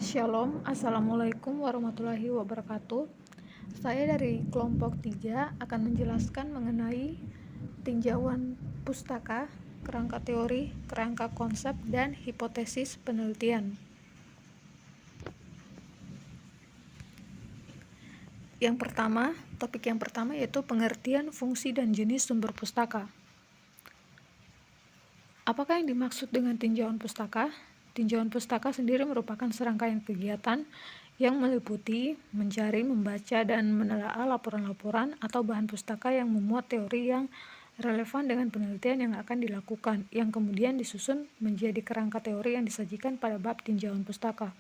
Shalom, Assalamualaikum warahmatullahi wabarakatuh. Saya dari kelompok 3 akan menjelaskan mengenai tinjauan pustaka, kerangka teori, kerangka konsep, dan hipotesis penelitian. Topik yang pertama yaitu pengertian fungsi dan jenis sumber pustaka. Apakah yang dimaksud dengan tinjauan pustaka? Tinjauan pustaka sendiri merupakan serangkaian kegiatan yang meliputi mencari, membaca, dan menelaah laporan-laporan atau bahan pustaka yang memuat teori yang relevan dengan penelitian yang akan dilakukan, yang kemudian disusun menjadi kerangka teori yang disajikan pada bab tinjauan pustaka.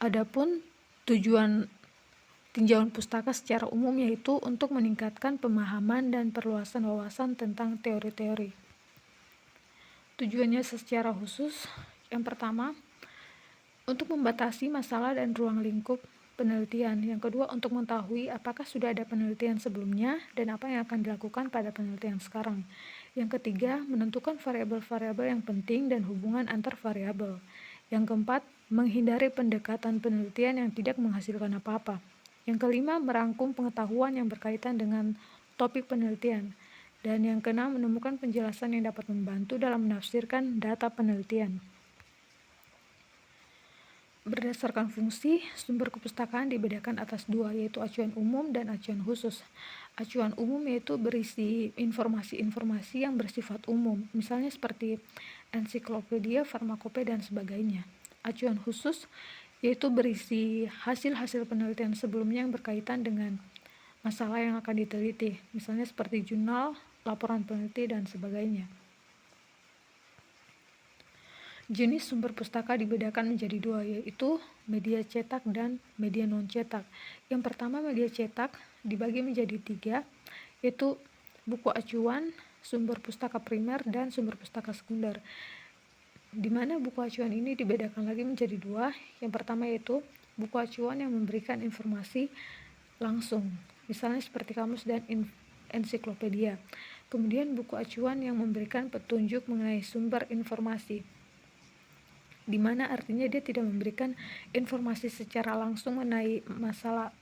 Adapun tujuan tinjauan pustaka secara umum yaitu untuk meningkatkan pemahaman dan perluasan wawasan tentang teori-teori. Tujuannya secara khusus, yang pertama, untuk membatasi masalah dan ruang lingkup penelitian. Yang kedua, untuk mengetahui apakah sudah ada penelitian sebelumnya dan apa yang akan dilakukan pada penelitian sekarang. Yang ketiga, menentukan variabel-variabel yang penting dan hubungan antar variabel. Yang keempat, menghindari pendekatan penelitian yang tidak menghasilkan apa-apa. Yang kelima, merangkum pengetahuan yang berkaitan dengan topik penelitian. Dan yang keenam, menemukan penjelasan yang dapat membantu dalam menafsirkan data penelitian. Berdasarkan fungsi, sumber kepustakaan dibedakan atas dua, yaitu acuan umum dan acuan khusus. Acuan umum yaitu berisi informasi-informasi yang bersifat umum, misalnya seperti ensiklopedia, farmakope, dan sebagainya. Acuan khusus yaitu berisi hasil-hasil penelitian sebelumnya yang berkaitan dengan masalah yang akan diteliti, misalnya seperti jurnal, laporan peneliti, dan sebagainya. Jenis sumber pustaka dibedakan menjadi dua, yaitu media cetak dan media non-cetak. Yang pertama, media cetak dibagi menjadi tiga, yaitu buku acuan, sumber pustaka primer, dan sumber pustaka sekunder. Di mana buku acuan ini dibedakan lagi menjadi dua. Yang pertama yaitu buku acuan yang memberikan informasi langsung, misalnya seperti kamus dan ensiklopedia. Kemudian buku acuan yang memberikan petunjuk mengenai sumber informasi, di mana artinya dia tidak memberikan informasi secara langsung mengenai masalah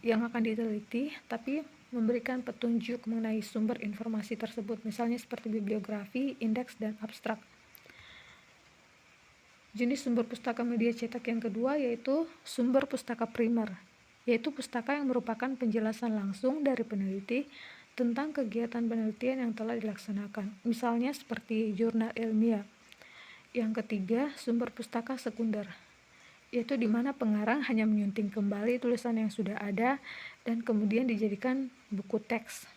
yang akan diteliti, tapi memberikan petunjuk mengenai sumber informasi tersebut, misalnya seperti bibliografi, indeks, dan abstrak. Jenis sumber pustaka media cetak yang kedua yaitu sumber pustaka primer, yaitu pustaka yang merupakan penjelasan langsung dari peneliti tentang kegiatan penelitian yang telah dilaksanakan, misalnya seperti jurnal ilmiah. Yang ketiga, sumber pustaka sekunder, yaitu di mana pengarang hanya menyunting kembali tulisan yang sudah ada dan kemudian dijadikan buku teks.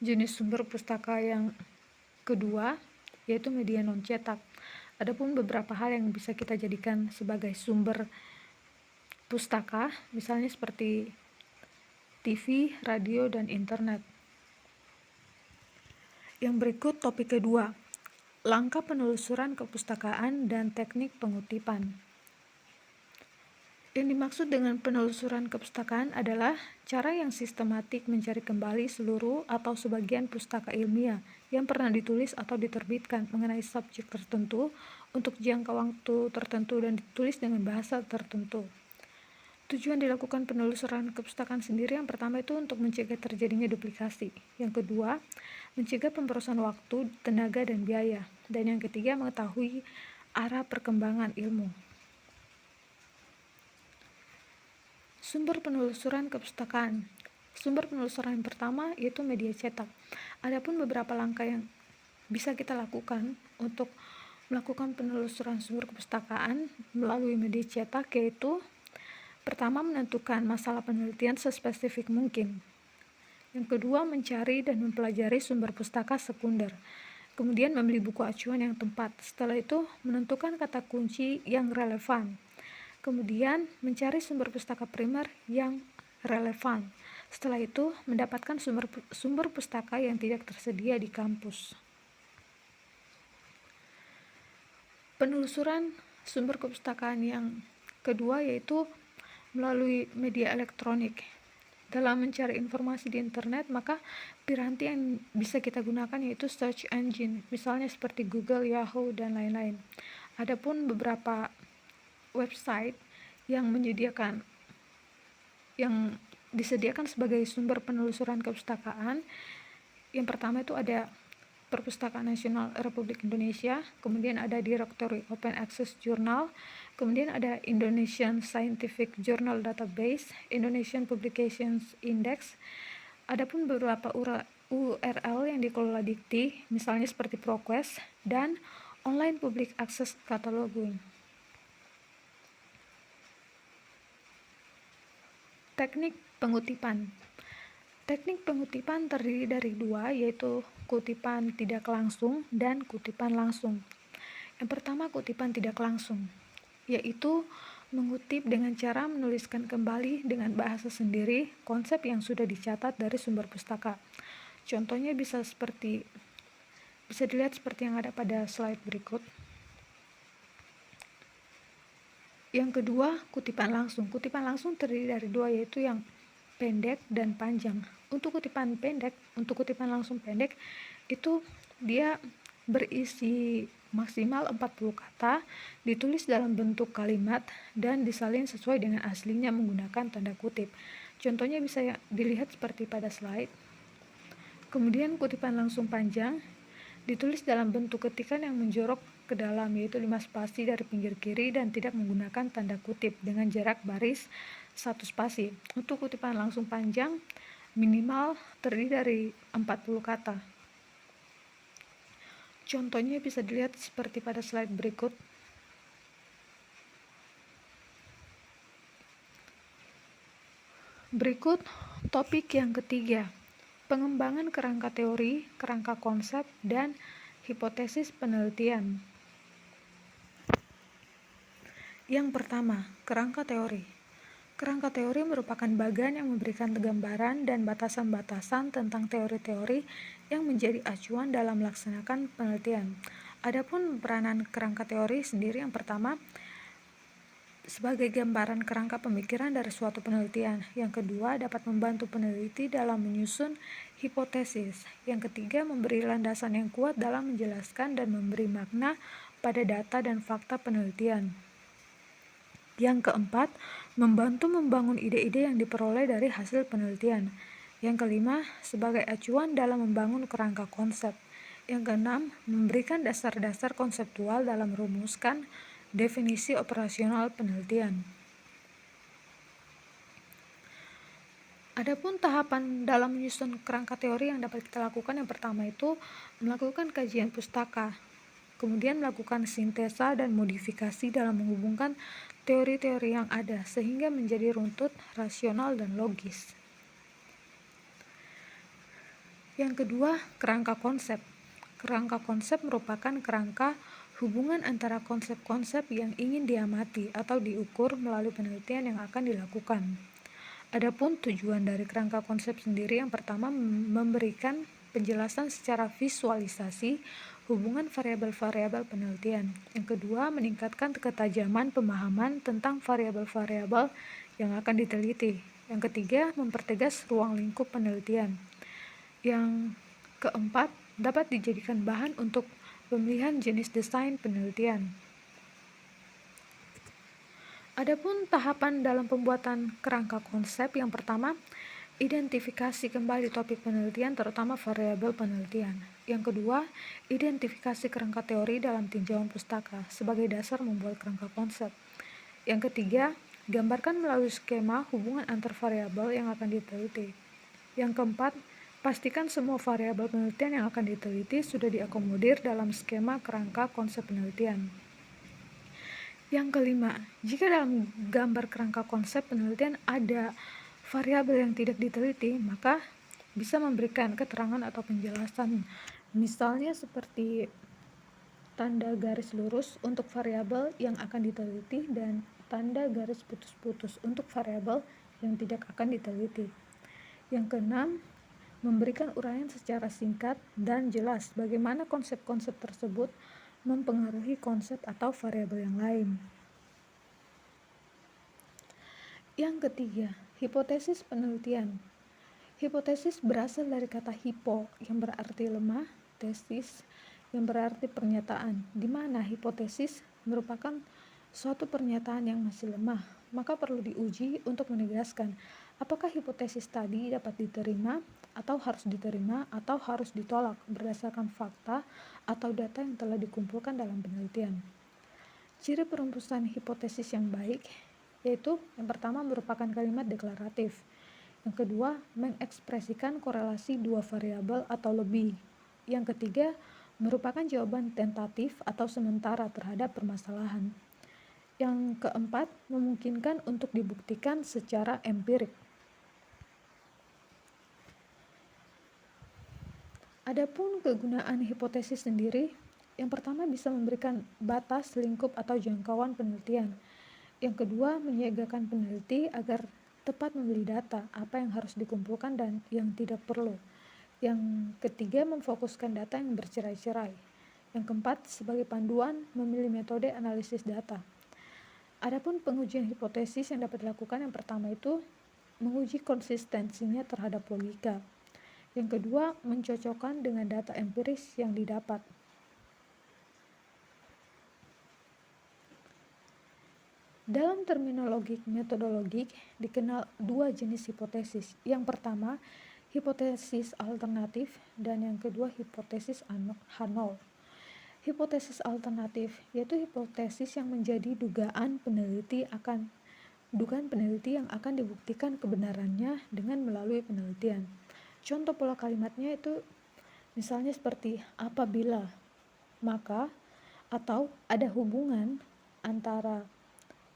Jenis sumber pustaka yang kedua yaitu media non-cetak. Adapun beberapa hal yang bisa kita jadikan sebagai sumber pustaka, misalnya seperti TV, radio, dan internet. Yang berikut topik kedua, langkah penelusuran kepustakaan dan teknik pengutipan. Yang dimaksud dengan penelusuran kepustakaan adalah cara yang sistematik mencari kembali seluruh atau sebagian pustaka ilmiah yang pernah ditulis atau diterbitkan mengenai subjek tertentu untuk jangka waktu tertentu dan ditulis dengan bahasa tertentu. Tujuan dilakukan penelusuran kepustakaan sendiri yang pertama itu untuk mencegah terjadinya duplikasi. Yang kedua, mencegah pemborosan waktu, tenaga, dan biaya. Dan yang ketiga, mengetahui arah perkembangan ilmu. Sumber penelusuran kepustakaan. Sumber penelusuran yang pertama yaitu media cetak. Adapun beberapa langkah yang bisa kita lakukan untuk melakukan penelusuran sumber kepustakaan melalui media cetak yaitu pertama, menentukan masalah penelitian sespesifik mungkin. Yang kedua, mencari dan mempelajari sumber pustaka sekunder. Kemudian membeli buku acuan yang tepat. Setelah itu, menentukan kata kunci yang relevan. Kemudian mencari sumber pustaka primer yang relevan. Setelah itu mendapatkan sumber pustaka yang tidak tersedia di kampus. Penelusuran sumber kepustakaan yang kedua yaitu melalui media elektronik. dalam mencari informasi di internet, maka piranti yang bisa kita gunakan yaitu search engine, misalnya seperti Google, Yahoo, dan lain-lain. Adapun beberapa website yang disediakan sebagai sumber penelusuran kepustakaan. Yang pertama itu ada Perpustakaan Nasional Republik Indonesia, kemudian ada Directory Open Access Journal, kemudian ada Indonesian Scientific Journal Database, Indonesian Publications Index. Adapun beberapa URL yang dikelola Dikti, misalnya seperti ProQuest dan Online Public Access Cataloging. Teknik pengutipan. Teknik pengutipan terdiri dari dua, yaitu kutipan tidak langsung dan kutipan langsung. Yang pertama, kutipan tidak langsung, yaitu mengutip dengan cara menuliskan kembali dengan bahasa sendiri konsep yang sudah dicatat dari sumber pustaka. Contohnya bisa dilihat seperti yang ada pada slide berikut. Yang kedua, kutipan langsung. Kutipan langsung terdiri dari dua, yaitu yang pendek dan panjang. Untuk kutipan langsung pendek itu dia berisi maksimal 40 kata, ditulis dalam bentuk kalimat dan disalin sesuai dengan aslinya menggunakan tanda kutip. Contohnya bisa dilihat seperti pada slide. Kemudian kutipan langsung panjang ditulis dalam bentuk ketikan yang menjorok ke dalam, yaitu 5 spasi dari pinggir kiri dan tidak menggunakan tanda kutip dengan jarak baris 1 spasi. Untuk kutipan langsung panjang minimal terdiri dari 40 kata. Contohnya bisa dilihat seperti pada slide berikut. Berikut topik yang ketiga, pengembangan kerangka teori, kerangka konsep, dan hipotesis penelitian. Yang pertama, kerangka teori. Kerangka teori merupakan bagan yang memberikan gambaran dan batasan-batasan tentang teori-teori yang menjadi acuan dalam melaksanakan penelitian. Adapun peranan kerangka teori sendiri, yang pertama, sebagai gambaran kerangka pemikiran dari suatu penelitian. Yang kedua, dapat membantu peneliti dalam menyusun hipotesis. Yang ketiga, memberi landasan yang kuat dalam menjelaskan dan memberi makna pada data dan fakta penelitian. Yang keempat, membantu membangun ide-ide yang diperoleh dari hasil penelitian. Yang kelima, sebagai acuan dalam membangun kerangka konsep. Yang keenam, memberikan dasar-dasar konseptual dalam merumuskan definisi operasional penelitian. Adapun tahapan dalam menyusun kerangka teori yang dapat kita lakukan, yang pertama itu melakukan kajian pustaka, kemudian melakukan sintesa dan modifikasi dalam menghubungkan teori-teori yang ada sehingga menjadi runtut, rasional, dan logis. Yang kedua, kerangka konsep. Kerangka konsep merupakan kerangka hubungan antara konsep-konsep yang ingin diamati atau diukur melalui penelitian yang akan dilakukan. Adapun tujuan dari kerangka konsep sendiri, yang pertama memberikan penjelasan secara visualisasi hubungan variabel-variabel penelitian. Yang kedua, meningkatkan ketajaman pemahaman tentang variabel-variabel yang akan diteliti. Yang ketiga, mempertegas ruang lingkup penelitian. Yang keempat, dapat dijadikan bahan untuk pemilihan jenis desain penelitian. Adapun tahapan dalam pembuatan kerangka konsep, yang pertama, identifikasi kembali topik penelitian terutama variabel penelitian. Yang kedua, identifikasi kerangka teori dalam tinjauan pustaka sebagai dasar membuat kerangka konsep. Yang ketiga, gambarkan melalui skema hubungan antar variabel yang akan diteliti. Yang keempat, pastikan semua variabel penelitian yang akan diteliti sudah diakomodir dalam skema kerangka konsep penelitian. Yang kelima, jika dalam gambar kerangka konsep penelitian ada variabel yang tidak diteliti, maka bisa memberikan keterangan atau penjelasan. Misalnya seperti tanda garis lurus untuk variabel yang akan diteliti dan tanda garis putus-putus untuk variabel yang tidak akan diteliti. Yang keenam, memberikan uraian secara singkat dan jelas bagaimana konsep-konsep tersebut mempengaruhi konsep atau variabel yang lain. Yang ketiga, Hipotesis penelitian. Hipotesis berasal dari kata hipo yang berarti lemah, tesis yang berarti pernyataan, di mana hipotesis merupakan suatu pernyataan yang masih lemah, maka perlu diuji untuk menegaskan apakah hipotesis tadi dapat diterima atau harus ditolak berdasarkan fakta atau data yang telah dikumpulkan dalam penelitian. Ciri perumusan hipotesis yang baik yaitu yang pertama merupakan kalimat deklaratif, yang kedua mengekspresikan korelasi dua variabel atau lebih, yang ketiga merupakan jawaban tentatif atau sementara terhadap permasalahan, yang keempat memungkinkan untuk dibuktikan secara empirik. Adapun kegunaan hipotesis sendiri, yang pertama bisa memberikan batas, lingkup atau jangkauan penelitian. Yang kedua, menyiagakan peneliti agar tepat memilih data, apa yang harus dikumpulkan dan yang tidak perlu. Yang ketiga, memfokuskan data yang bercerai-cerai. Yang keempat, sebagai panduan, memilih metode analisis data. Adapun pengujian hipotesis yang dapat dilakukan, yang pertama itu menguji konsistensinya terhadap logika. Yang kedua, mencocokkan dengan data empiris yang didapat. Dalam terminologi metodologik dikenal dua jenis hipotesis. Yang pertama, hipotesis alternatif dan yang kedua hipotesis Hanol. Hipotesis alternatif yaitu hipotesis yang menjadi dugaan peneliti yang akan dibuktikan kebenarannya dengan melalui penelitian. Contoh pola kalimatnya itu misalnya seperti apabila, maka, atau ada hubungan antara,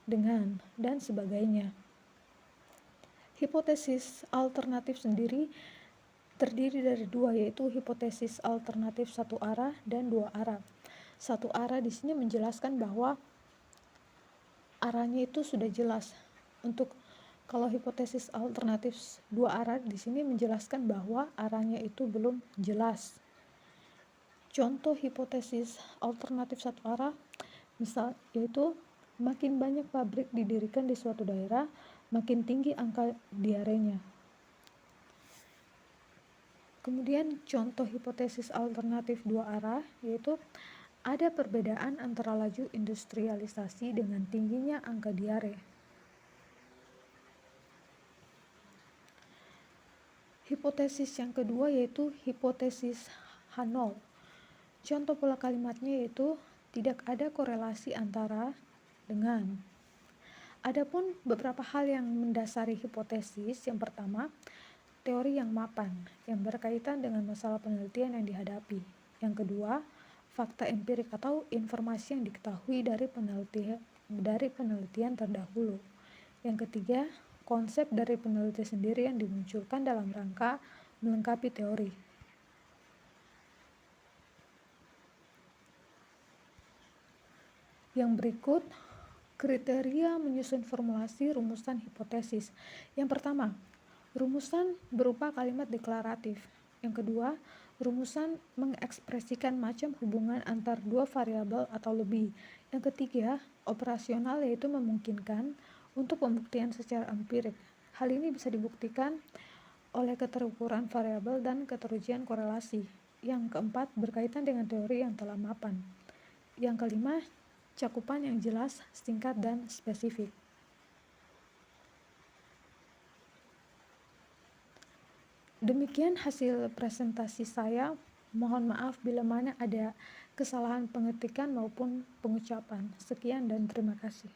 dengan, dan sebagainya. Hipotesis alternatif sendiri terdiri dari dua, yaitu hipotesis alternatif satu arah dan dua arah. Satu arah di sini menjelaskan bahwa arahnya itu sudah jelas. Kalau hipotesis alternatif dua arah di sini menjelaskan bahwa arahnya itu belum jelas. Contoh hipotesis alternatif satu arah misal yaitu makin banyak pabrik didirikan di suatu daerah, makin tinggi angka diarenya. Kemudian contoh hipotesis alternatif dua arah yaitu ada perbedaan antara laju industrialisasi dengan tingginya angka diare. Hipotesis yang kedua yaitu hipotesis Hanol. Contoh pola kalimatnya yaitu tidak ada korelasi antara, dengan. Adapun beberapa hal yang mendasari hipotesis, yang pertama, teori yang mapan yang berkaitan dengan masalah penelitian yang dihadapi. Yang kedua, fakta empirik atau informasi yang diketahui dari penelitian terdahulu. Yang ketiga, konsep dari peneliti sendiri yang dimunculkan dalam rangka melengkapi teori. Yang berikut kriteria menyusun formulasi rumusan hipotesis. Yang pertama, rumusan berupa kalimat deklaratif. Yang kedua, rumusan mengekspresikan macam hubungan antar dua variabel atau lebih. Yang ketiga, operasional yaitu memungkinkan untuk pembuktian secara empirik. Hal ini bisa dibuktikan oleh keterukuran variabel dan keterujian korelasi. Yang keempat, berkaitan dengan teori yang telah mapan. Yang kelima, cakupan yang jelas, singkat, dan spesifik. Demikian hasil presentasi saya. Mohon maaf bila mana ada kesalahan pengetikan maupun pengucapan. Sekian dan terima kasih.